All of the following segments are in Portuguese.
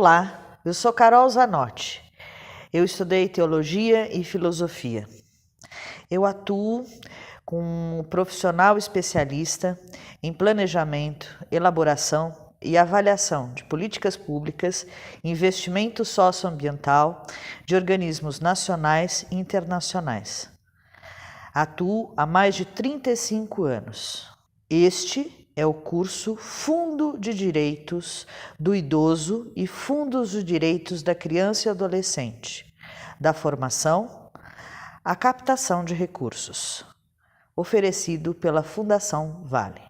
Olá, eu sou Carol Zanotti. Eu estudei Teologia e Filosofia. Eu atuo como profissional especialista em planejamento, elaboração e avaliação de políticas públicas, investimento socioambiental de organismos nacionais e internacionais. Atuo há mais de 35 anos. Este é o curso Fundo de Direitos do Idoso e Fundos de Direitos da Criança e Adolescente, da formação à captação de recursos, oferecido pela Fundação Vale.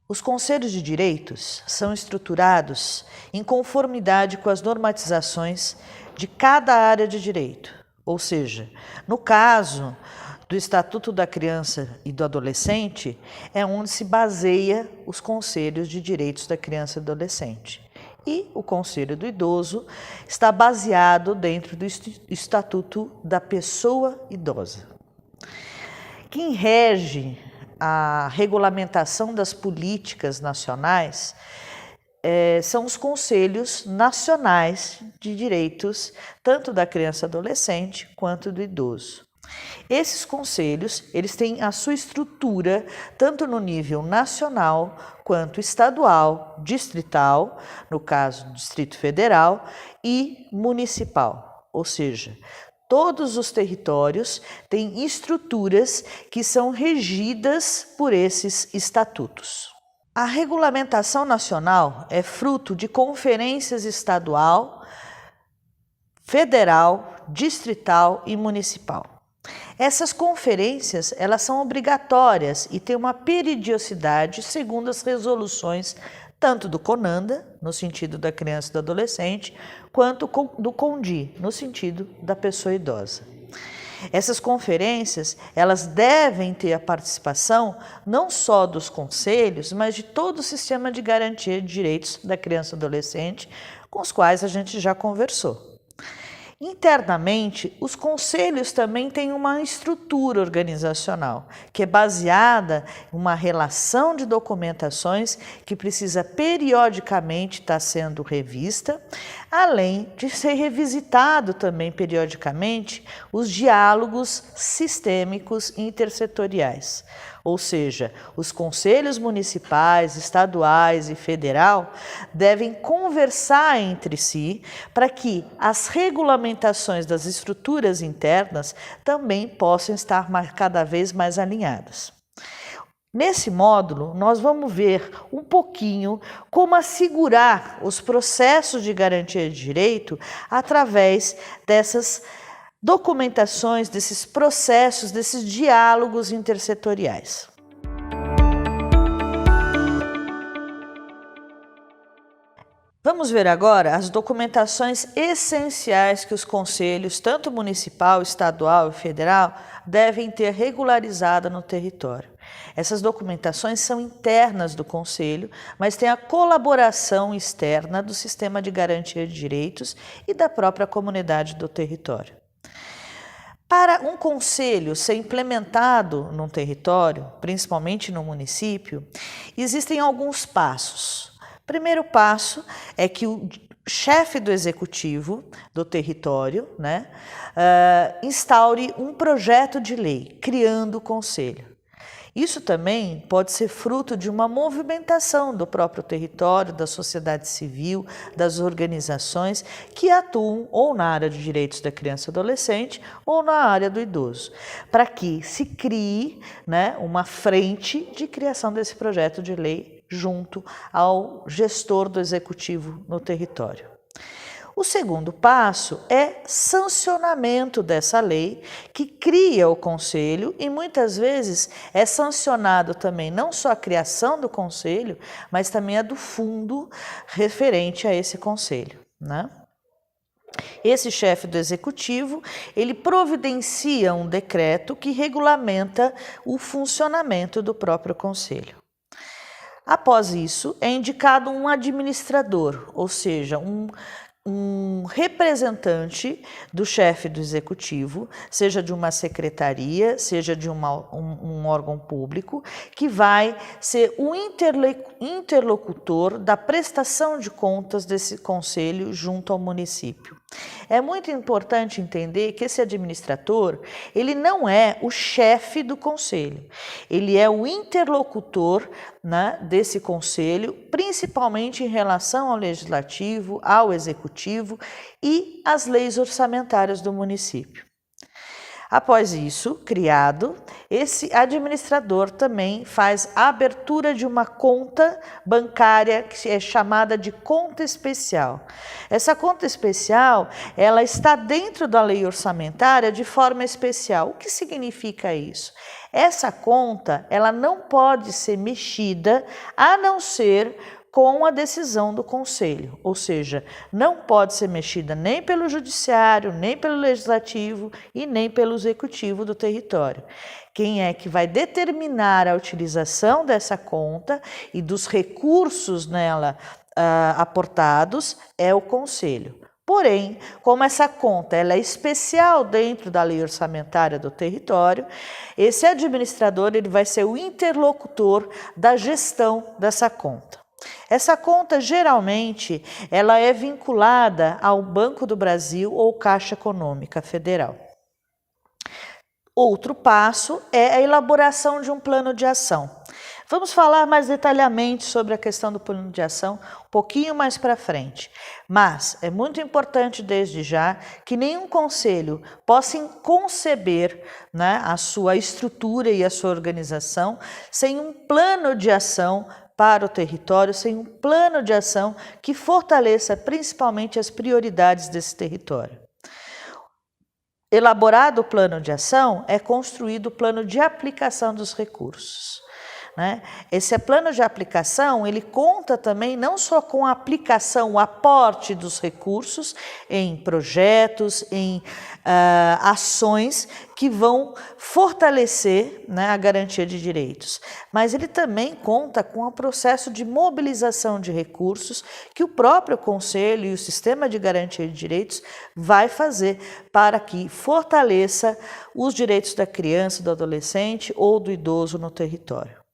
Os conselhos de direitos são estruturados em conformidade com as normatizações de cada área de direito, ou seja, no caso do Estatuto da Criança e do Adolescente, é onde se baseia os conselhos de direitos da criança e do adolescente. E o Conselho do Idoso está baseado dentro do Estatuto da Pessoa Idosa. Quem rege a regulamentação das políticas nacionais são os conselhos nacionais de direitos, tanto da criança e adolescente quanto do idoso. Esses conselhos, eles têm a sua estrutura tanto no nível nacional quanto estadual, distrital, no caso do Distrito Federal, e municipal, ou seja, todos os territórios têm estruturas que são regidas por esses estatutos. A regulamentação nacional é fruto de conferências estadual, federal, distrital e municipal. Essas conferências, elas são obrigatórias e têm uma periodicidade segundo as resoluções tanto do CONANDA, no sentido da criança e do adolescente, quanto do CONDI, no sentido da pessoa idosa. Essas conferências, elas devem ter a participação não só dos conselhos, mas de todo o sistema de garantia de direitos da criança e adolescente, com os quais a gente já conversou. Internamente, os conselhos também têm uma estrutura organizacional, que é baseada em uma relação de documentações que precisa periodicamente estar sendo revista, além de ser revisitado também periodicamente os diálogos sistêmicos intersetoriais. Ou seja, os conselhos municipais, estaduais e federal devem conversar entre si para que as regulamentações das estruturas internas também possam estar cada vez mais alinhadas. Nesse módulo, nós vamos ver um pouquinho como assegurar os processos de garantia de direito através dessas documentações, desses processos, desses diálogos intersetoriais. Vamos ver agora as documentações essenciais que os conselhos, tanto municipal, estadual e federal, devem ter regularizada no território. Essas documentações são internas do conselho, mas têm a colaboração externa do sistema de garantia de direitos e da própria comunidade do território. Para um conselho ser implementado num território, principalmente no município, existem alguns passos. O primeiro passo é que o chefe do executivo do território, instaure um projeto de lei, criando o conselho. Isso também pode ser fruto de uma movimentação do próprio território, da sociedade civil, das organizações que atuam ou na área de direitos da criança e adolescente ou na área do idoso, para que se crie uma frente de criação desse projeto de lei junto ao gestor do executivo no território. O segundo passo é sancionamento dessa lei que cria o conselho e muitas vezes é sancionado também não só a criação do conselho, mas também a do fundo referente a esse conselho, Esse chefe do executivo, ele providencia um decreto que regulamenta o funcionamento do próprio conselho. Após isso, é indicado um administrador, ou seja, um um representante do chefe do executivo, seja de uma secretaria, seja de um órgão público, que vai ser o interlocutor da prestação de contas desse conselho junto ao município. É muito importante entender que esse administrador, ele não é o chefe do conselho, ele é o interlocutor, né, desse conselho, principalmente em relação ao legislativo, ao executivo e às leis orçamentárias do município. Após isso, criado, esse administrador também faz a abertura de uma conta bancária que é chamada de conta especial. Essa conta especial, ela está dentro da lei orçamentária de forma especial. O que significa isso? Essa conta, ela não pode ser mexida a não ser com a decisão do conselho, ou seja, não pode ser mexida nem pelo judiciário, nem pelo legislativo e nem pelo executivo do território. Quem é que vai determinar a utilização dessa conta e dos recursos nela aportados é o conselho. Porém, como essa conta ela é especial dentro da lei orçamentária do território, esse administrador ele vai ser o interlocutor da gestão dessa conta. Essa conta, geralmente, ela é vinculada ao Banco do Brasil ou Caixa Econômica Federal. Outro passo é a elaboração de um plano de ação. Vamos falar mais detalhadamente sobre a questão do plano de ação um pouquinho mais para frente. Mas é muito importante desde já que nenhum conselho possa conceber, né, a sua estrutura e a sua organização sem um plano de ação para o território, sem um plano de ação que fortaleça principalmente as prioridades desse território. Elaborado o plano de ação, é construído o plano de aplicação dos recursos. Esse plano de aplicação, ele conta também não só com a aplicação, o aporte dos recursos em projetos, em ações que vão fortalecer, né, a garantia de direitos, mas ele também conta com o processo de mobilização de recursos que o próprio Conselho e o Sistema de Garantia de Direitos vai fazer para que fortaleça os direitos da criança, do adolescente ou do idoso no território.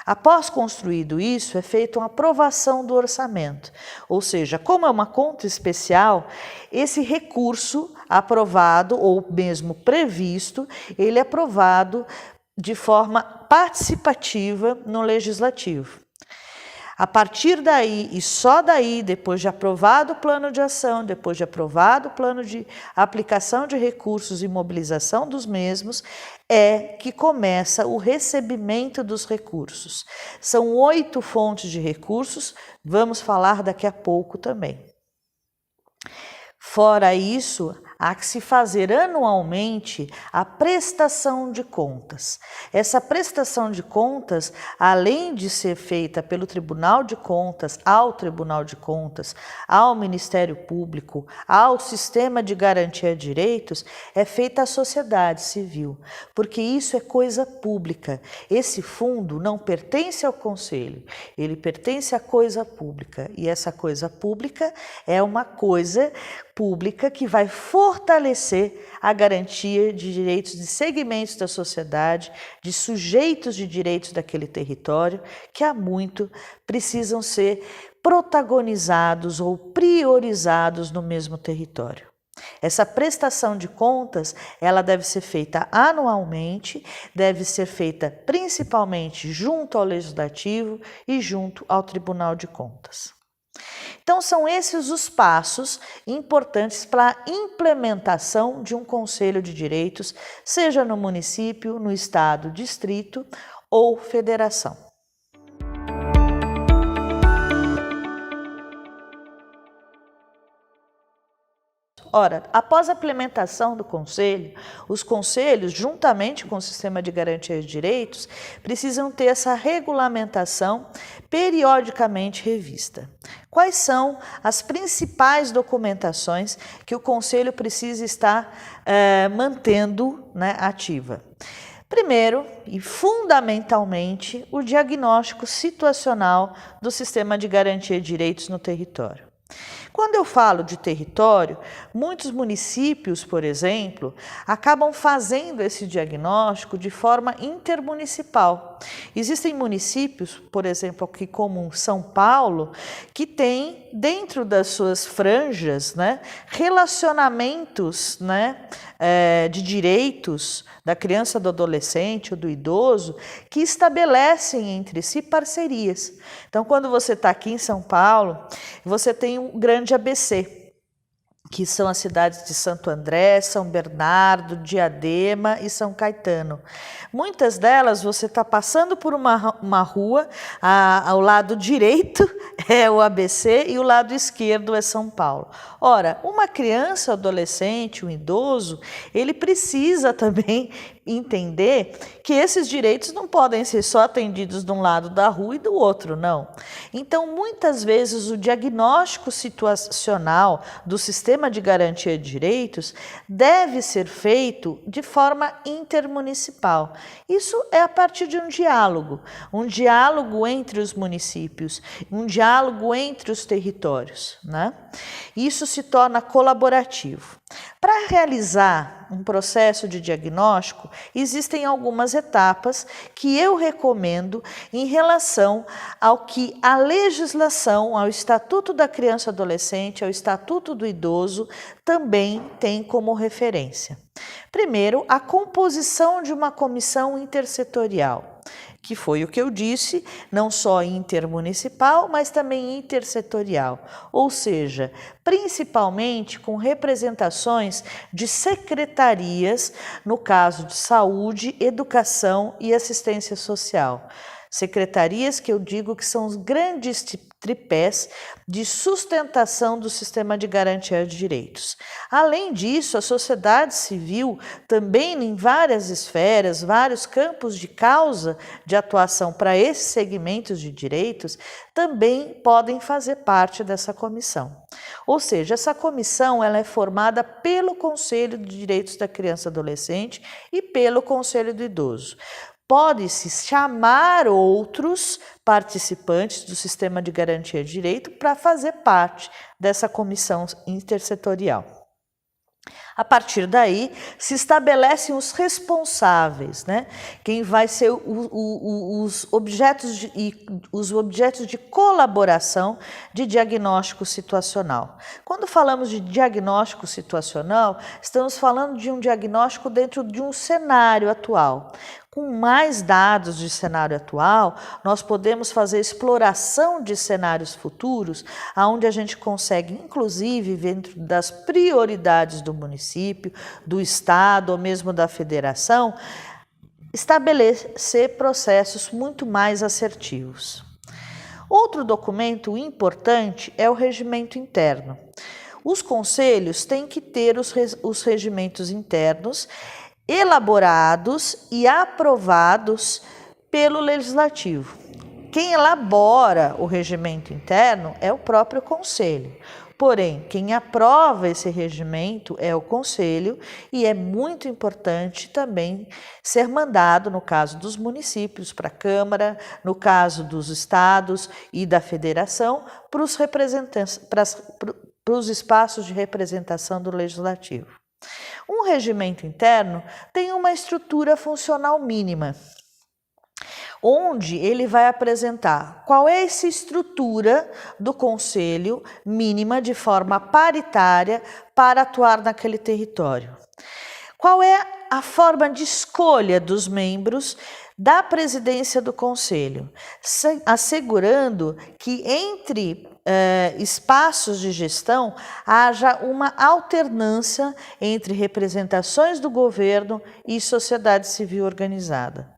Após construído isso, é feita uma aprovação do orçamento, ou seja, como é uma conta especial, esse recurso aprovado ou mesmo previsto, ele é aprovado de forma participativa no legislativo. A partir daí e só daí, depois de aprovado o plano de ação, depois de aprovado o plano de aplicação de recursos e mobilização dos mesmos, é que começa o recebimento dos recursos. São 8 fontes de recursos, vamos falar daqui a pouco também. Fora isso, há que se fazer anualmente a prestação de contas. Essa prestação de contas, além de ser feita pelo Tribunal de Contas, ao Tribunal de Contas, ao Ministério Público, ao Sistema de Garantia de Direitos, é feita à sociedade civil, porque isso é coisa pública. Esse fundo não pertence ao Conselho, ele pertence à coisa pública, e essa coisa pública é uma coisa pública que vai fortalecer a garantia de direitos de segmentos da sociedade, de sujeitos de direitos daquele território, que há muito precisam ser protagonizados ou priorizados no mesmo território. Essa prestação de contas, ela deve ser feita anualmente, deve ser feita principalmente junto ao Legislativo e junto ao Tribunal de Contas. Então, são esses os passos importantes para a implementação de um Conselho de Direitos, seja no município, no estado, distrito ou federação. Ora, após a implementação do Conselho, os conselhos, juntamente com o Sistema de Garantia de Direitos, precisam ter essa regulamentação periodicamente revista. Quais são as principais documentações que o Conselho precisa estar mantendo, né, ativa? Primeiro e fundamentalmente, o diagnóstico situacional do Sistema de Garantia de Direitos no território. Quando eu falo de território, muitos municípios, por exemplo, acabam fazendo esse diagnóstico de forma intermunicipal. Existem municípios, por exemplo, aqui como São Paulo, que tem dentro das suas franjas, né, relacionamentos, né, de direitos da criança, do adolescente ou do idoso que estabelecem entre si parcerias. Então, quando você está aqui em São Paulo, você tem um grande ABC, que são as cidades de Santo André, São Bernardo, Diadema e São Caetano. Muitas delas você está passando por uma rua, ao lado direito é o ABC e o lado esquerdo é São Paulo. Ora, uma criança, adolescente, um idoso, ele precisa também entender que esses direitos não podem ser só atendidos de um lado da rua e do outro, não. Então, muitas vezes, o diagnóstico situacional do sistema de garantia de direitos deve ser feito de forma intermunicipal. Isso é a partir de um diálogo entre os municípios, um diálogo entre os territórios, né? Isso se torna colaborativo. Para realizar um processo de diagnóstico, existem algumas etapas que eu recomendo em relação ao que a legislação, ao Estatuto da Criança e Adolescente, ao Estatuto do Idoso, também tem como referência. Primeiro, a composição de uma comissão intersetorial, que foi o que eu disse, não só intermunicipal, mas também intersetorial, ou seja, principalmente com representações de secretarias, no caso de saúde, educação e assistência social. Secretarias que eu digo que são os grandes tripés de sustentação do sistema de garantia de direitos. Além disso, a sociedade civil também em várias esferas, vários campos de causa de atuação para esses segmentos de direitos, também podem fazer parte dessa comissão. Ou seja, essa comissão ela é formada pelo Conselho de Direitos da Criança e Adolescente e pelo Conselho do Idoso. Pode-se chamar outros participantes do sistema de garantia de direito para fazer parte dessa comissão intersetorial. A partir daí, se estabelecem os responsáveis, né? Quem vai ser os objetos de colaboração de diagnóstico situacional. Quando falamos de diagnóstico situacional, estamos falando de um diagnóstico dentro de um cenário atual. Com mais dados de cenário atual, nós podemos fazer exploração de cenários futuros, onde a gente consegue, inclusive, dentro das prioridades do município, do estado ou mesmo da federação, estabelecer processos muito mais assertivos. Outro documento importante é o regimento interno. Os conselhos têm que ter os regimentos internos elaborados e aprovados pelo legislativo. Quem elabora o regimento interno é o próprio conselho. Porém, quem aprova esse regimento é o conselho e é muito importante também ser mandado, no caso dos municípios, para a Câmara, no caso dos estados e da federação, para os representantes, para os espaços de representação do legislativo. Um regimento interno tem uma estrutura funcional mínima, onde ele vai apresentar qual é essa estrutura do conselho mínima de forma paritária para atuar naquele território. Qual é a forma de escolha dos membros da presidência do conselho, assegurando que entre espaços de gestão haja uma alternância entre representações do governo e sociedade civil organizada.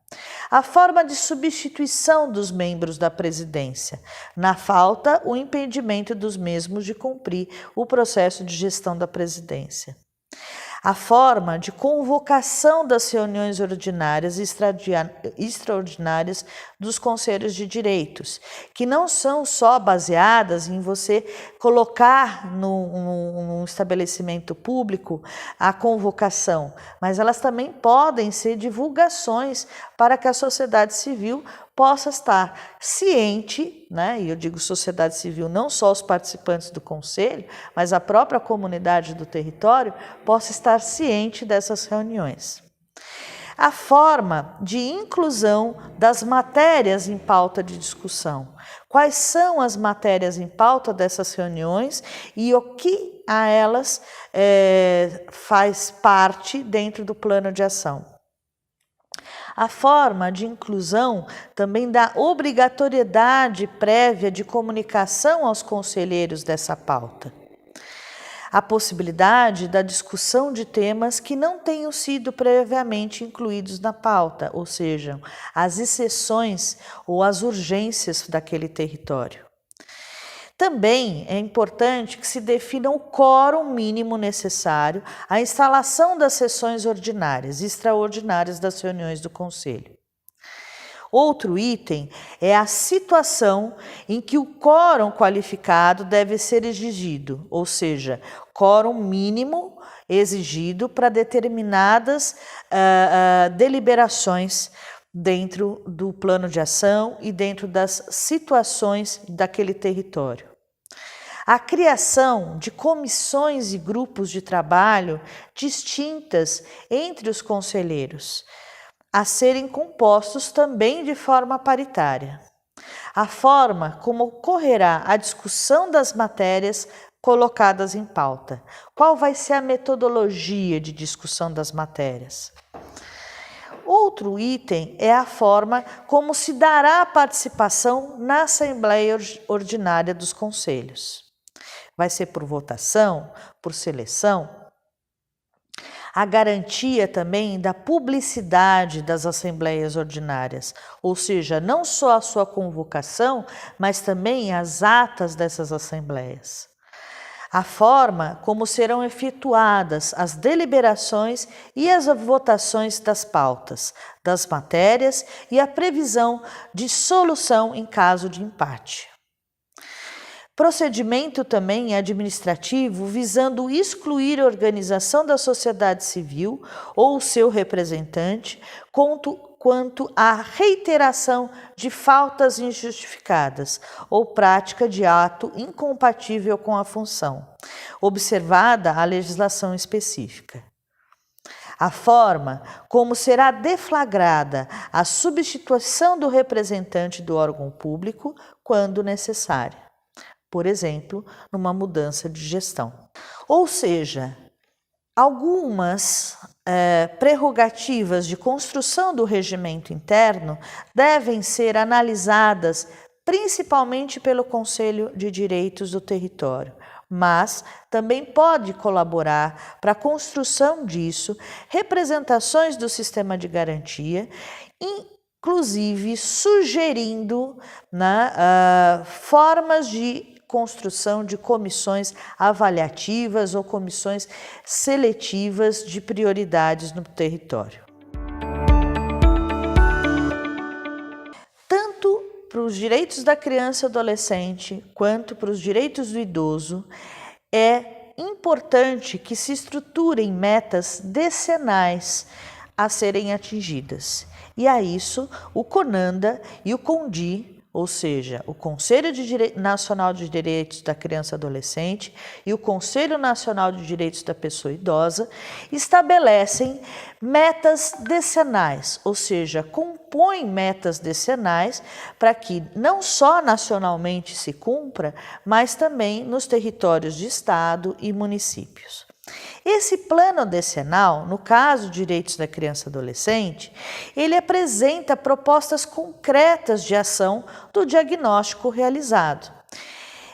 A forma de substituição dos membros da presidência, na falta, o impedimento dos mesmos de cumprir o processo de gestão da presidência. A forma de convocação das reuniões ordinárias e extraordinárias dos conselhos de direitos, que não são só baseadas em você colocar num estabelecimento público a convocação, mas elas também podem ser divulgações para que a sociedade civil possa estar ciente, né? E eu digo sociedade civil, não só os participantes do conselho, mas a própria comunidade do território possa estar ciente dessas reuniões. A forma de inclusão das matérias em pauta de discussão. Quais são as matérias em pauta dessas reuniões e o que a elas faz parte dentro do plano de ação. A forma de inclusão também da obrigatoriedade prévia de comunicação aos conselheiros dessa pauta. A possibilidade da discussão de temas que não tenham sido previamente incluídos na pauta, ou seja, as exceções ou as urgências daquele território. Também é importante que se defina o quórum mínimo necessário à instalação das sessões ordinárias e extraordinárias das reuniões do Conselho. Outro item é a situação em que o quórum qualificado deve ser exigido, ou seja, quórum mínimo exigido para determinadas deliberações dentro do plano de ação e dentro das situações daquele território. A criação de comissões e grupos de trabalho distintas entre os conselheiros, a serem compostos também de forma paritária. A forma como ocorrerá a discussão das matérias colocadas em pauta. Qual vai ser a metodologia de discussão das matérias? Outro item é a forma como se dará a participação na Assembleia Ordinária dos Conselhos. Vai ser por votação, por seleção? A garantia também da publicidade das assembleias ordinárias, ou seja, não só a sua convocação, mas também as atas dessas assembleias. A forma como serão efetuadas as deliberações e as votações das pautas, das matérias e a previsão de solução em caso de empate. Procedimento também administrativo visando excluir a organização da sociedade civil ou o seu representante quanto à reiteração de faltas injustificadas ou prática de ato incompatível com a função, observada a legislação específica. A forma como será deflagrada a substituição do representante do órgão público quando necessária. Por exemplo, numa mudança de gestão. Ou seja, algumas prerrogativas de construção do regimento interno devem ser analisadas principalmente pelo Conselho de Direitos do Território, mas também pode colaborar para a construção disso representações do sistema de garantia, inclusive sugerindo formas de construção de comissões avaliativas ou comissões seletivas de prioridades no território. Tanto para os direitos da criança e adolescente quanto para os direitos do idoso, é importante que se estruturem metas decenais a serem atingidas. E a isso, o CONANDA e o CONDI, ou seja, o Conselho Nacional de Direitos da Criança e Adolescente e o Conselho Nacional de Direitos da Pessoa Idosa, estabelecem metas decenais, ou seja, compõem metas decenais para que não só nacionalmente se cumpra, mas também nos territórios de Estado e municípios. Esse plano decenal, no caso de direitos da criança e adolescente, ele apresenta propostas concretas de ação do diagnóstico realizado,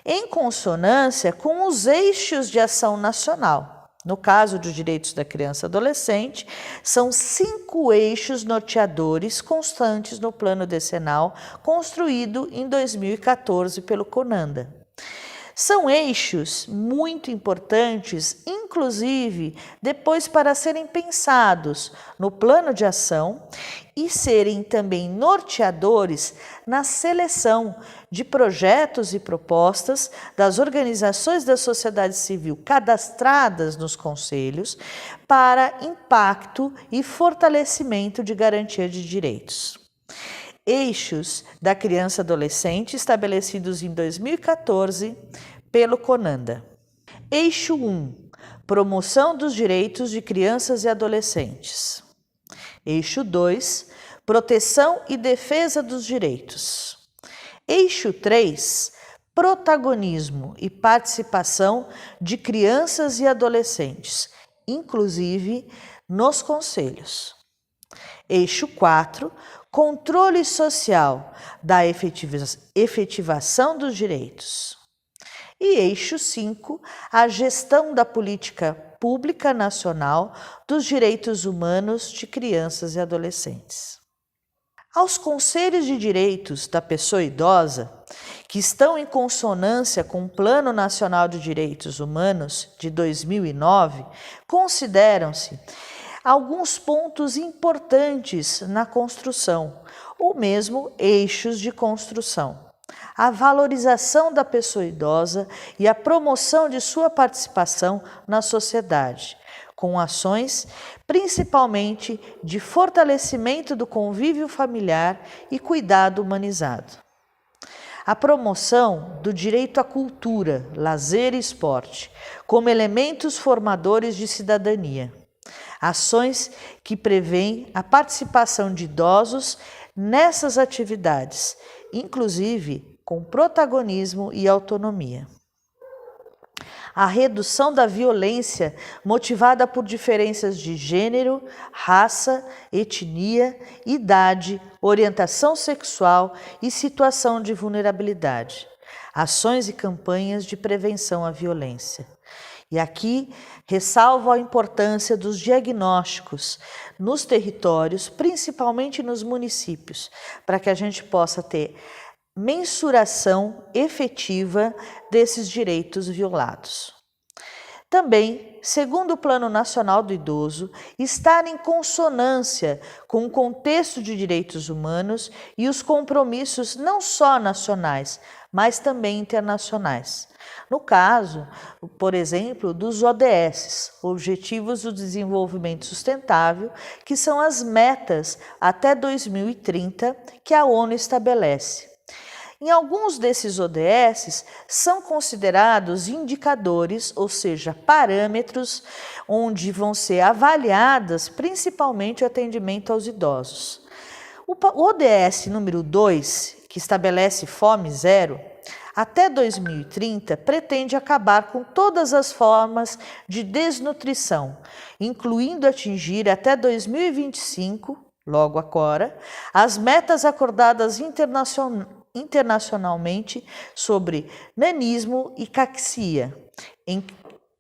em consonância com os eixos de ação nacional. No caso dos direitos da criança e adolescente, são 5 eixos norteadores constantes no plano decenal, construído em 2014 pelo CONANDA. São eixos muito importantes, inclusive depois para serem pensados no plano de ação e serem também norteadores na seleção de projetos e propostas das organizações da sociedade civil cadastradas nos conselhos para impacto e fortalecimento de garantia de direitos. eixos da criança e adolescente estabelecidos em 2014 pelo CONANDA. Eixo 1. Promoção dos direitos de crianças e adolescentes. Eixo 2. Proteção e defesa dos direitos. Eixo 3. Protagonismo e participação de crianças e adolescentes, inclusive nos conselhos. Eixo 4. Controle social da efetivação dos direitos. E eixo 5, a gestão da política pública nacional dos direitos humanos de crianças e adolescentes. Aos conselhos de direitos da pessoa idosa, que estão em consonância com o Plano Nacional de Direitos Humanos de 2009, consideram-se alguns pontos importantes na construção, ou mesmo eixos de construção. A valorização da pessoa idosa e a promoção de sua participação na sociedade, com ações principalmente de fortalecimento do convívio familiar e cuidado humanizado. A promoção do direito à cultura, lazer e esporte, como elementos formadores de cidadania. Ações que prevêem a participação de idosos nessas atividades, inclusive com protagonismo e autonomia. A redução da violência motivada por diferenças de gênero, raça, etnia, idade, orientação sexual e situação de vulnerabilidade. Ações e campanhas de prevenção à violência. E aqui ressalvo a importância dos diagnósticos nos territórios, principalmente nos municípios, para que a gente possa ter mensuração efetiva desses direitos violados. Também, segundo o Plano Nacional do Idoso, estar em consonância com o contexto de direitos humanos e os compromissos não só nacionais, mas também internacionais. No caso, por exemplo, dos ODS, Objetivos do Desenvolvimento Sustentável, que são as metas até 2030 que a ONU estabelece. Em alguns desses ODS são considerados indicadores, ou seja, parâmetros, onde vão ser avaliadas principalmente o atendimento aos idosos. O ODS número 2, que estabelece fome zero, até 2030 pretende acabar com todas as formas de desnutrição, incluindo atingir até 2025, logo agora, as metas acordadas internacionalmente sobre nanismo e caquisia em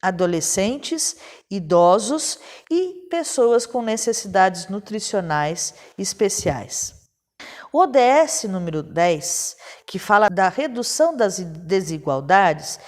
adolescentes, idosos e pessoas com necessidades nutricionais especiais. O ODS número 10, que fala da redução das desigualdades,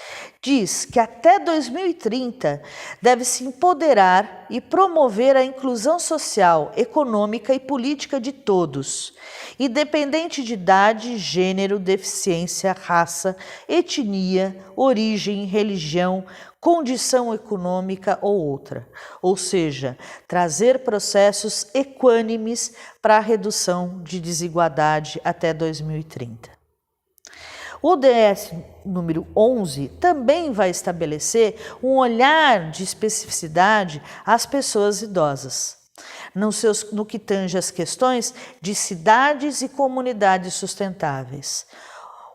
diz que até 2030 deve-se empoderar e promover a inclusão social, econômica e política de todos, independente de idade, gênero, deficiência, raça, etnia, origem, religião, condição econômica ou outra, ou seja, trazer processos equânimes para a redução de desigualdade até 2030. O ODS número 11 também vai estabelecer um olhar de especificidade às pessoas idosas, no que tange às questões de cidades e comunidades sustentáveis.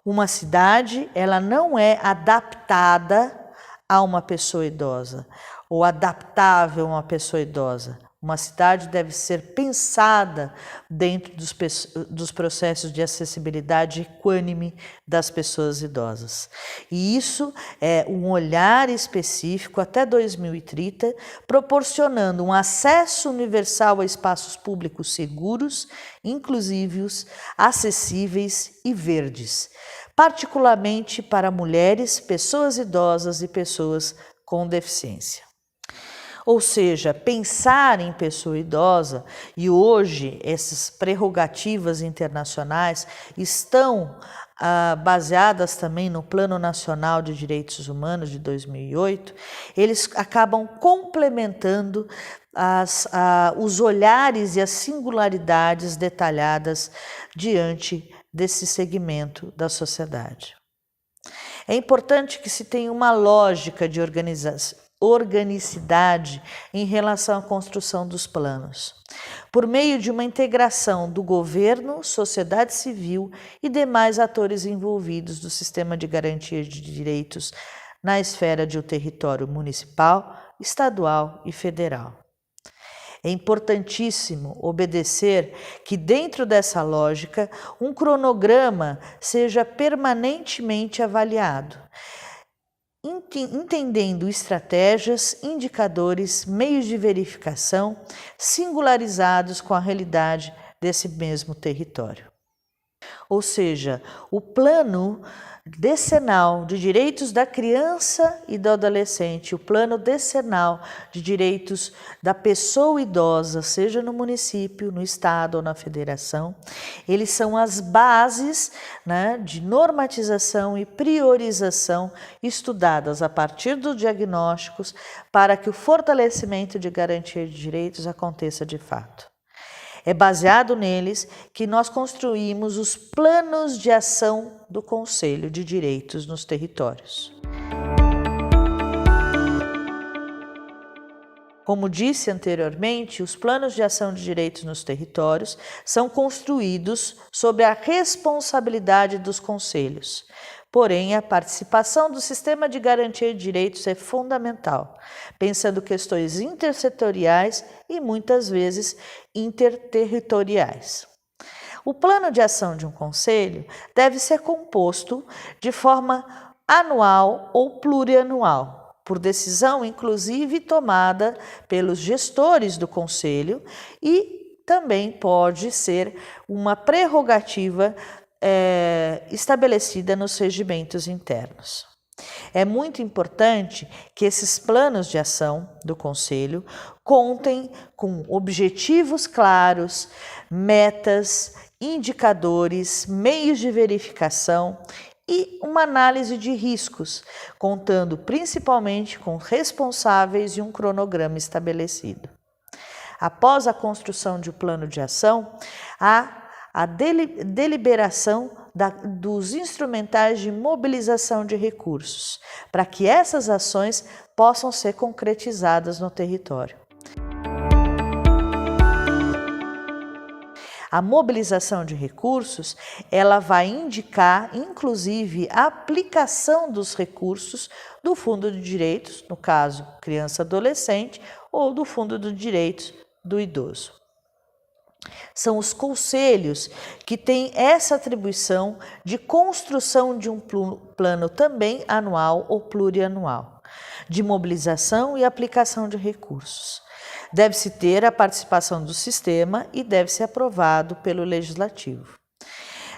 Uma cidade, ela não é adaptada a uma pessoa idosa ou adaptável a uma pessoa idosa. Uma cidade deve ser pensada dentro dos processos de acessibilidade equânime das pessoas idosas. E isso é um olhar específico até 2030, proporcionando um acesso universal a espaços públicos seguros, inclusivos, acessíveis e verdes, particularmente para mulheres, pessoas idosas e pessoas com deficiência. Ou seja, pensar em pessoa idosa, e hoje essas prerrogativas internacionais estão baseadas também no Plano Nacional de Direitos Humanos de 2008, eles acabam complementando os olhares e as singularidades detalhadas diante desse segmento da sociedade. É importante que se tenha uma lógica de organicidade em relação à construção dos planos, por meio de uma integração do governo, sociedade civil e demais atores envolvidos do sistema de garantia de direitos na esfera de um território municipal, estadual e federal. É importantíssimo obedecer que, dentro dessa lógica, um cronograma seja permanentemente avaliado, entendendo estratégias, indicadores, meios de verificação singularizados com a realidade desse mesmo território. Ou seja, o plano decenal de direitos da criança e do adolescente, o plano decenal de direitos da pessoa idosa, seja no município, no estado ou na federação, eles são as bases, de normatização e priorização estudadas a partir dos diagnósticos para que o fortalecimento de garantia de direitos aconteça de fato. É baseado neles que nós construímos os planos de ação do Conselho de Direitos nos territórios. Como disse anteriormente, os planos de ação de direitos nos territórios são construídos sob a responsabilidade dos conselhos. Porém, a participação do sistema de garantia de direitos é fundamental, pensando questões intersetoriais e muitas vezes interterritoriais. O plano de ação de um conselho deve ser composto de forma anual ou plurianual, por decisão inclusive tomada pelos gestores do conselho, e também pode ser uma prerrogativa estabelecida nos regimentos internos. É muito importante que esses planos de ação do Conselho contem com objetivos claros, metas, indicadores, meios de verificação e uma análise de riscos, contando principalmente com responsáveis e um cronograma estabelecido. Após a construção de um plano de ação, há a deliberação dos instrumentais de mobilização de recursos, para que essas ações possam ser concretizadas no território. A mobilização de recursos, ela vai indicar, inclusive, a aplicação dos recursos do Fundo de Direitos, no caso, criança e adolescente, ou do Fundo de Direitos do idoso. São os conselhos que têm essa atribuição de construção de um plano também anual ou plurianual, de mobilização e aplicação de recursos. Deve-se ter a participação do sistema e deve ser aprovado pelo Legislativo.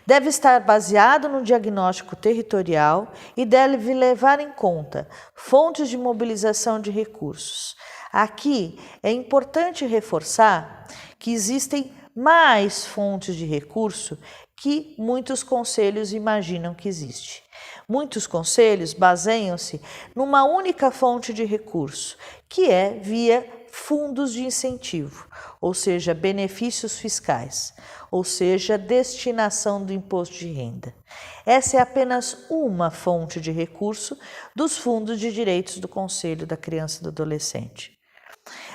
Deve estar baseado no diagnóstico territorial e deve levar em conta fontes de mobilização de recursos. Aqui é importante reforçar que existem mais fontes de recurso que muitos conselhos imaginam que existe. Muitos conselhos baseiam-se numa única fonte de recurso, que é via fundos de incentivo, ou seja, benefícios fiscais, ou seja, destinação do imposto de renda. Essa é apenas uma fonte de recurso dos fundos de direitos do Conselho da Criança e do Adolescente.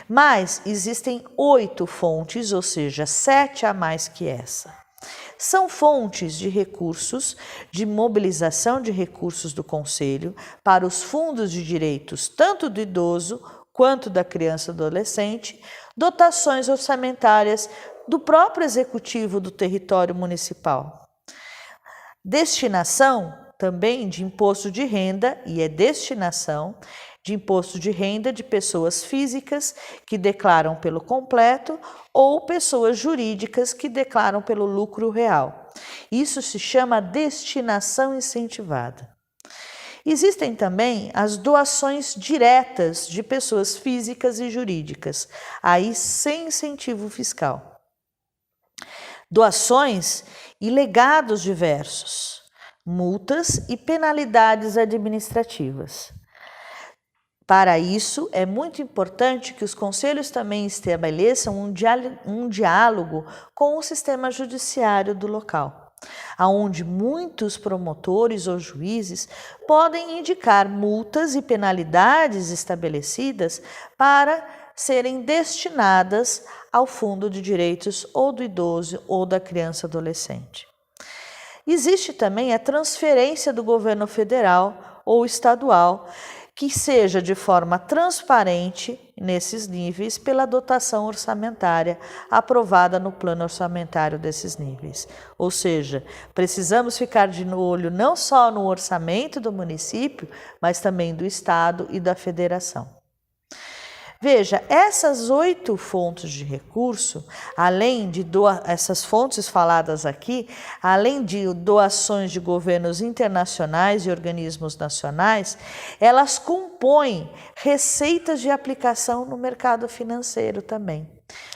Mas existem 8 fontes, ou seja, 7 a mais que essa. São fontes de recursos, de mobilização de recursos do Conselho para os fundos de direitos tanto do idoso quanto da criança e do adolescente, dotações orçamentárias do próprio executivo do território municipal. Destinação também de imposto de renda, e é destinação de imposto de renda de pessoas físicas que declaram pelo completo ou pessoas jurídicas que declaram pelo lucro real. Isso se chama destinação incentivada. Existem também as doações diretas de pessoas físicas e jurídicas, aí sem incentivo fiscal. Doações e legados diversos. multas e penalidades administrativas. Para isso, é muito importante que os conselhos também estabeleçam um diálogo com o sistema judiciário do local, onde muitos promotores ou juízes podem indicar multas e penalidades estabelecidas para serem destinadas ao Fundo de Direitos ou do Idoso ou da Criança e Adolescente. Existe também a transferência do governo federal ou estadual, que seja de forma transparente nesses níveis pela dotação orçamentária aprovada no plano orçamentário desses níveis. Ou seja, precisamos ficar de olho não só no orçamento do município, mas também do estado e da federação. Veja, essas 8 fontes de recurso, além de essas fontes faladas aqui, além de doações de governos internacionais e organismos nacionais, elas compõem receitas de aplicação no mercado financeiro também.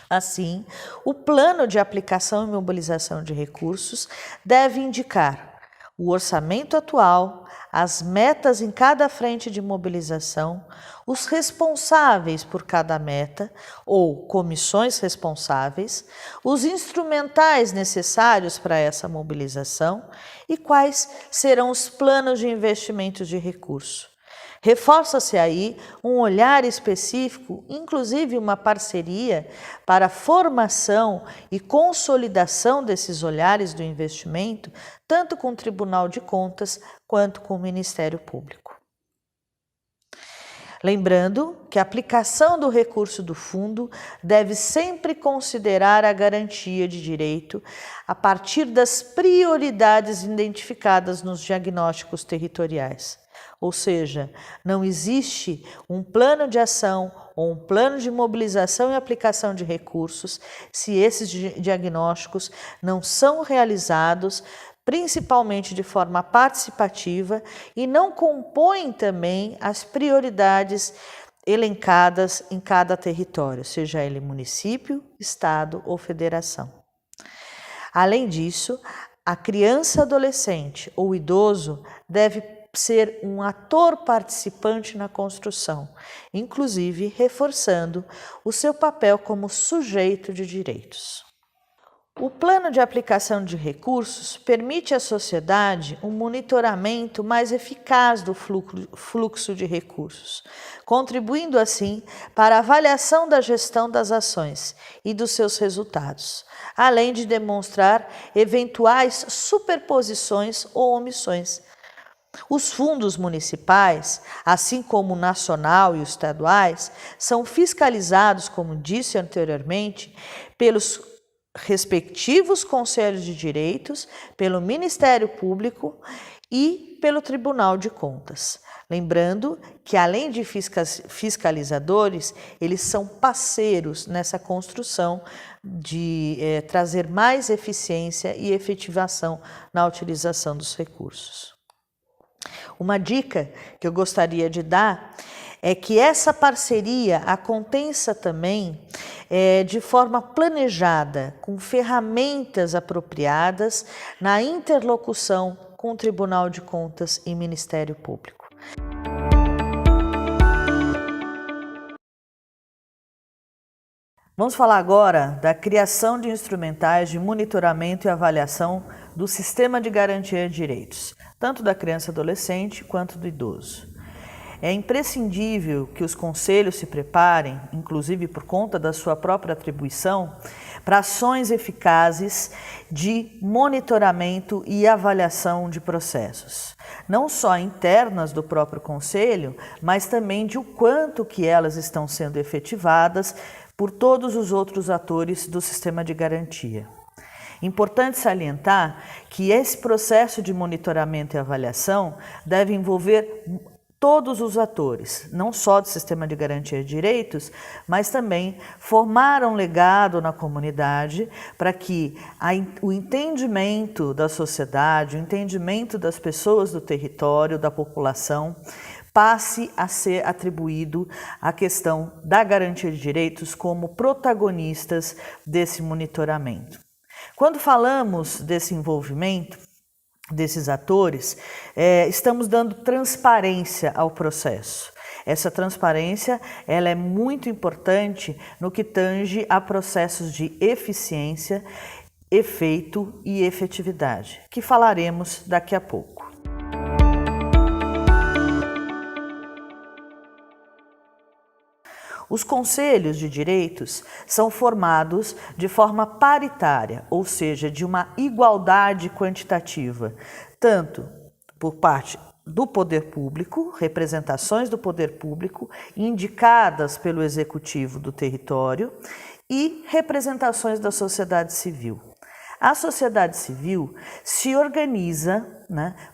Assim, o plano de aplicação e mobilização de recursos deve indicar o orçamento atual, as metas em cada frente de mobilização, os responsáveis por cada meta ou comissões responsáveis, os instrumentais necessários para essa mobilização e quais serão os planos de investimento de recurso. Reforça-se aí um olhar específico, inclusive uma parceria para a formação e consolidação desses olhares do investimento, tanto com o Tribunal de Contas quanto com o Ministério Público. Lembrando que a aplicação do recurso do fundo deve sempre considerar a garantia de direito a partir das prioridades identificadas nos diagnósticos territoriais. Ou seja, não existe um plano de ação ou um plano de mobilização e aplicação de recursos se esses diagnósticos não são realizados principalmente de forma participativa e não compõem também as prioridades elencadas em cada território, seja ele município, estado ou federação. Além disso, a criança, adolescente ou idoso deve ser um ator participante na construção, inclusive reforçando o seu papel como sujeito de direitos. O plano de aplicação de recursos permite à sociedade um monitoramento mais eficaz do fluxo de recursos, contribuindo assim para a avaliação da gestão das ações e dos seus resultados, além de demonstrar eventuais superposições ou omissões. Os fundos municipais, assim como o nacional e os estaduais, são fiscalizados, como disse anteriormente, pelos respectivos conselhos de direitos, pelo Ministério Público e pelo Tribunal de Contas. Lembrando que, além de fiscalizadores, eles são parceiros nessa construção de trazer mais eficiência e efetivação na utilização dos recursos. Uma dica que eu gostaria de dar é que essa parceria aconteça também de forma planejada, com ferramentas apropriadas na interlocução com o Tribunal de Contas e Ministério Público. Vamos falar agora da criação de instrumentais de monitoramento e avaliação do Sistema de Garantia de Direitos, tanto da criança e adolescente quanto do idoso. É imprescindível que os conselhos se preparem, inclusive por conta da sua própria atribuição, para ações eficazes de monitoramento e avaliação de processos, não só internas do próprio conselho, mas também de o quanto que elas estão sendo efetivadas por todos os outros atores do sistema de garantia. Importante salientar que esse processo de monitoramento e avaliação deve envolver todos os atores, não só do sistema de garantia de direitos, mas também formar um legado na comunidade para que o entendimento da sociedade, o entendimento das pessoas do território, da população, passe a ser atribuído à questão da garantia de direitos como protagonistas desse monitoramento. Quando falamos desse envolvimento, desses atores, estamos dando transparência ao processo. Essa transparência ela é muito importante no que tange a processos de eficiência, efeito e efetividade, que falaremos daqui a pouco. Os conselhos de direitos são formados de forma paritária, ou seja, de uma igualdade quantitativa, tanto por parte do poder público, representações do poder público indicadas pelo executivo do território e representações da sociedade civil. A sociedade civil se organiza,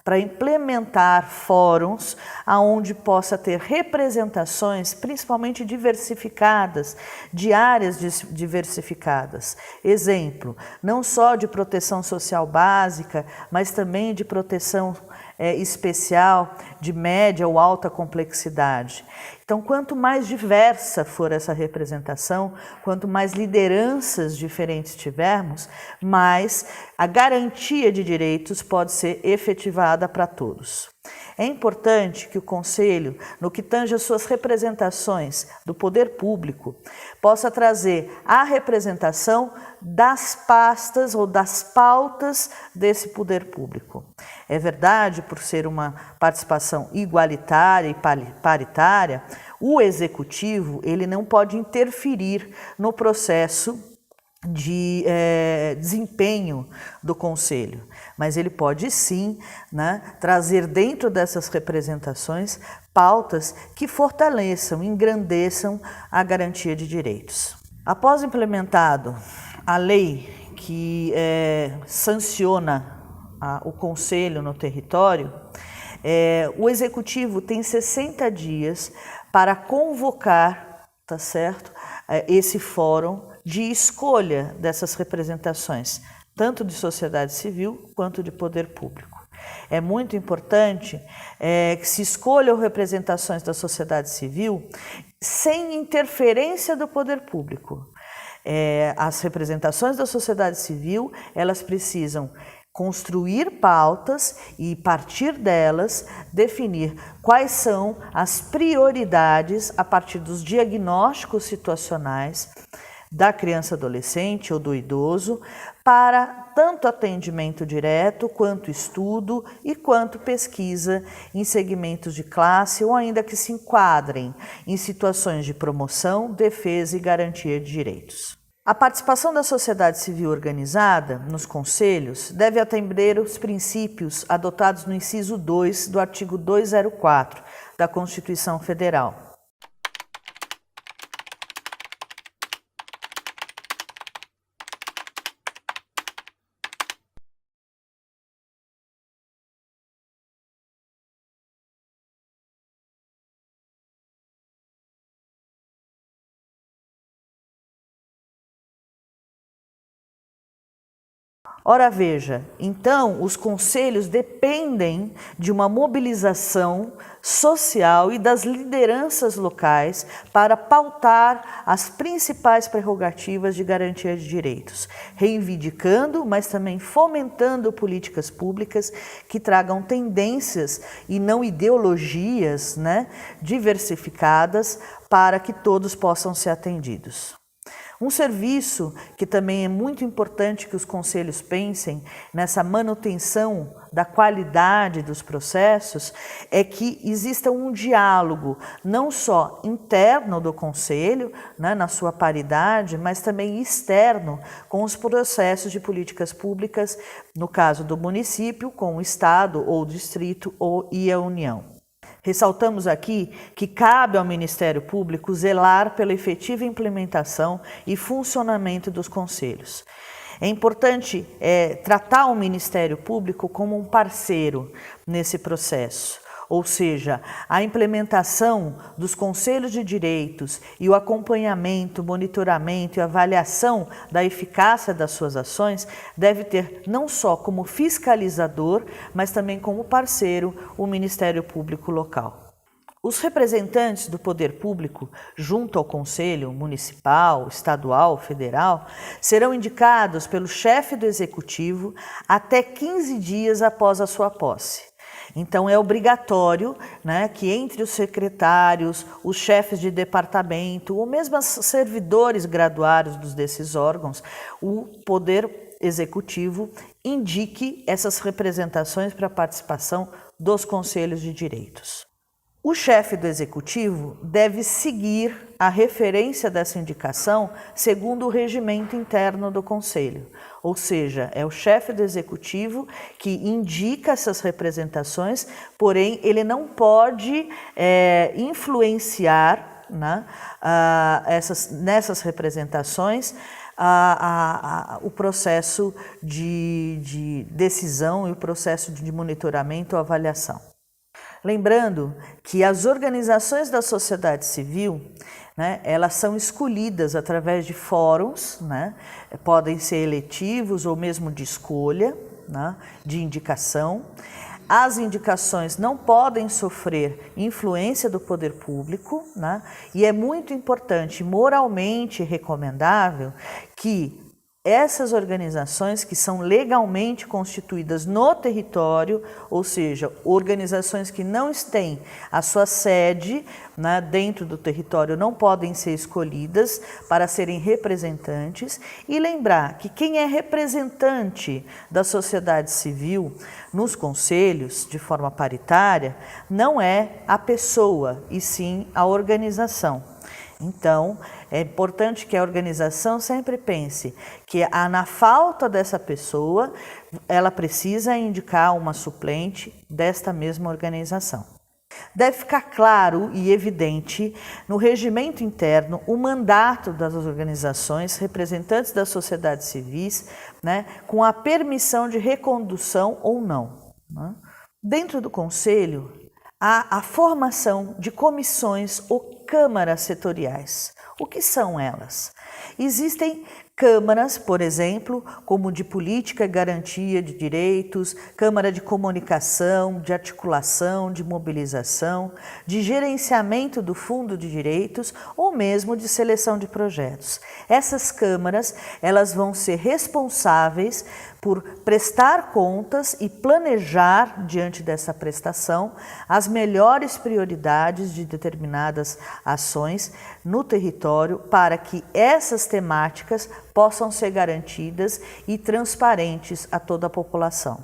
para implementar fóruns onde possa ter representações, principalmente diversificadas, de áreas diversificadas. Exemplo, não só de proteção social básica, mas também de proteção especial, de média ou alta complexidade. Então, quanto mais diversa for essa representação, quanto mais lideranças diferentes tivermos, mais a garantia de direitos pode ser efetivada para todos. É importante que o Conselho, no que tange às suas representações do poder público, possa trazer a representação das pastas ou das pautas desse poder público. É verdade, por ser uma participação igualitária e paritária, o Executivo ele não pode interferir no processo de desempenho do Conselho, mas ele pode sim, trazer dentro dessas representações pautas que fortaleçam, engrandeçam a garantia de direitos. Após implementado a lei que sanciona o Conselho no território, o Executivo tem 60 dias para convocar, tá certo, esse fórum de escolha dessas representações, tanto de sociedade civil quanto de poder público. É muito importante que se escolham representações da sociedade civil sem interferência do poder público. As representações da sociedade civil, elas precisam construir pautas e, a partir delas, definir quais são as prioridades a partir dos diagnósticos situacionais da criança adolescente ou do idoso para tanto atendimento direto, quanto estudo e quanto pesquisa em segmentos de classe ou ainda que se enquadrem em situações de promoção, defesa e garantia de direitos. A participação da sociedade civil organizada nos conselhos deve atender os princípios adotados no inciso 2 do artigo 204 da Constituição Federal. Ora veja, então os conselhos dependem de uma mobilização social e das lideranças locais para pautar as principais prerrogativas de garantia de direitos, reivindicando, mas também fomentando políticas públicas que tragam tendências e não ideologias, diversificadas para que todos possam ser atendidos. Um serviço que também é muito importante que os conselhos pensem nessa manutenção da qualidade dos processos é que exista um diálogo não só interno do conselho, na sua paridade, mas também externo com os processos de políticas públicas, no caso do município, com o estado ou o distrito e a União. Ressaltamos aqui que cabe ao Ministério Público zelar pela efetiva implementação e funcionamento dos conselhos. É importante tratar o Ministério Público como um parceiro nesse processo, ou seja, a implementação dos conselhos de direitos e o acompanhamento, monitoramento e avaliação da eficácia das suas ações deve ter não só como fiscalizador, mas também como parceiro o Ministério Público local. Os representantes do poder público, junto ao Conselho Municipal, Estadual, Federal, serão indicados pelo chefe do Executivo até 15 dias após a sua posse. Então, é obrigatório, né, que entre os secretários, os chefes de departamento, ou mesmo os servidores graduados desses órgãos, o Poder Executivo indique essas representações para a participação dos conselhos de direitos. O chefe do Executivo deve seguir a referência dessa indicação segundo o regimento interno do Conselho, ou seja, é o chefe do Executivo que indica essas representações, porém ele não pode influenciar, né, nessas representações o processo de decisão e o processo de monitoramento ou avaliação. Lembrando que as organizações da sociedade civil, né, elas são escolhidas através de fóruns, né, podem ser eletivos ou mesmo de escolha, né, de indicação. As indicações não podem sofrer influência do poder público, né, e é muito importante, moralmente recomendável, que essas organizações que são legalmente constituídas no território, ou seja, organizações que não têm a sua sede, né, dentro do território, não podem ser escolhidas para serem representantes. E lembrar que quem é representante da sociedade civil nos conselhos, de forma paritária, não é a pessoa, e sim a organização. Então, é importante que a organização sempre pense que na falta dessa pessoa, ela precisa indicar uma suplente desta mesma organização. Deve ficar claro e evidente no regimento interno o mandato das organizações representantes das sociedades civis, né, com a permissão de recondução ou não, né? Dentro do Conselho, há a formação de comissões ou câmaras setoriais. O que são elas? Existem câmaras, por exemplo, como de política e garantia de direitos, câmara de comunicação, de articulação, de mobilização, de gerenciamento do fundo de direitos ou mesmo de seleção de projetos. Essas câmaras, elas vão ser responsáveis por prestar contas e planejar, diante dessa prestação, as melhores prioridades de determinadas ações no território para que essas temáticas possam ser garantidas e transparentes a toda a população.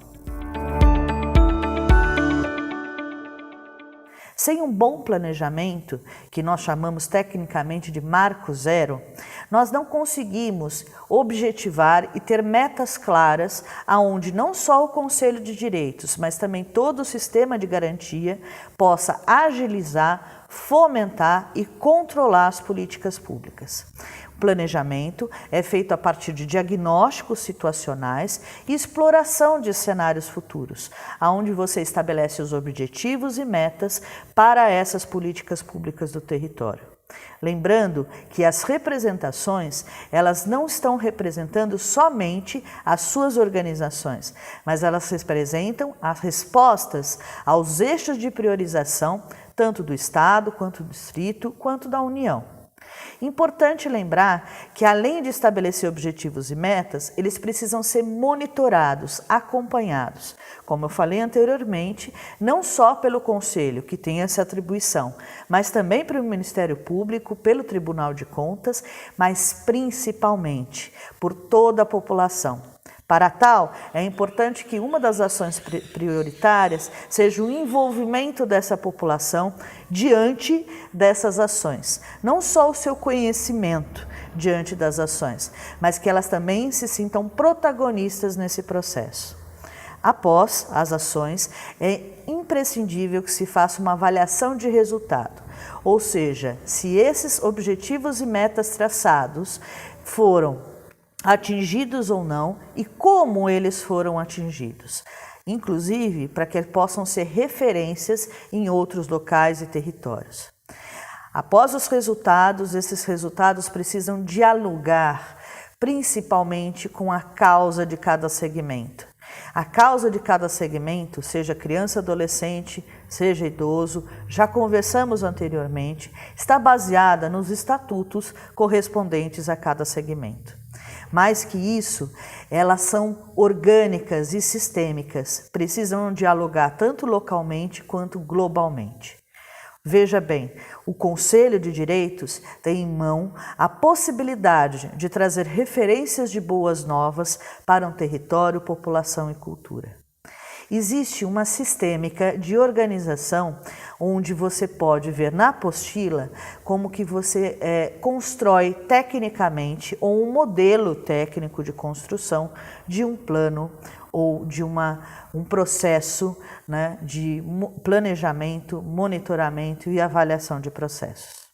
Sem um bom planejamento, que nós chamamos tecnicamente de marco zero, nós não conseguimos objetivar e ter metas claras aonde não só o Conselho de Direitos, mas também todo o sistema de garantia possa agilizar, fomentar e controlar as políticas públicas. O planejamento é feito a partir de diagnósticos situacionais e exploração de cenários futuros, onde você estabelece os objetivos e metas para essas políticas públicas do território. Lembrando que as representações, elas não estão representando somente as suas organizações, mas elas representam as respostas aos eixos de priorização, tanto do Estado, quanto do Distrito, quanto da União. Importante lembrar que, além de estabelecer objetivos e metas, eles precisam ser monitorados, acompanhados, como eu falei anteriormente, não só pelo Conselho, que tem essa atribuição, mas também pelo Ministério Público, pelo Tribunal de Contas, mas principalmente por toda a população. Para tal, é importante que uma das ações prioritárias seja o envolvimento dessa população diante dessas ações. Não só o seu conhecimento diante das ações, mas que elas também se sintam protagonistas nesse processo. Após as ações, é imprescindível que se faça uma avaliação de resultado, ou seja, se esses objetivos e metas traçados foram atingidos ou não e como eles foram atingidos, inclusive para que possam ser referências em outros locais e territórios. Após os resultados, esses resultados precisam dialogar principalmente com a causa de cada segmento. A causa de cada segmento, seja criança, adolescente, seja idoso, já conversamos anteriormente, está baseada nos estatutos correspondentes a cada segmento. Mais que isso, elas são orgânicas e sistêmicas, precisam dialogar tanto localmente quanto globalmente. Veja bem, o Conselho de Direitos tem em mão a possibilidade de trazer referências de boas novas para um território, população e cultura. Existe uma sistêmica de organização onde você pode ver na apostila como que você constrói tecnicamente ou um modelo técnico de construção de um plano ou de um processo, né, de planejamento, monitoramento e avaliação de processos.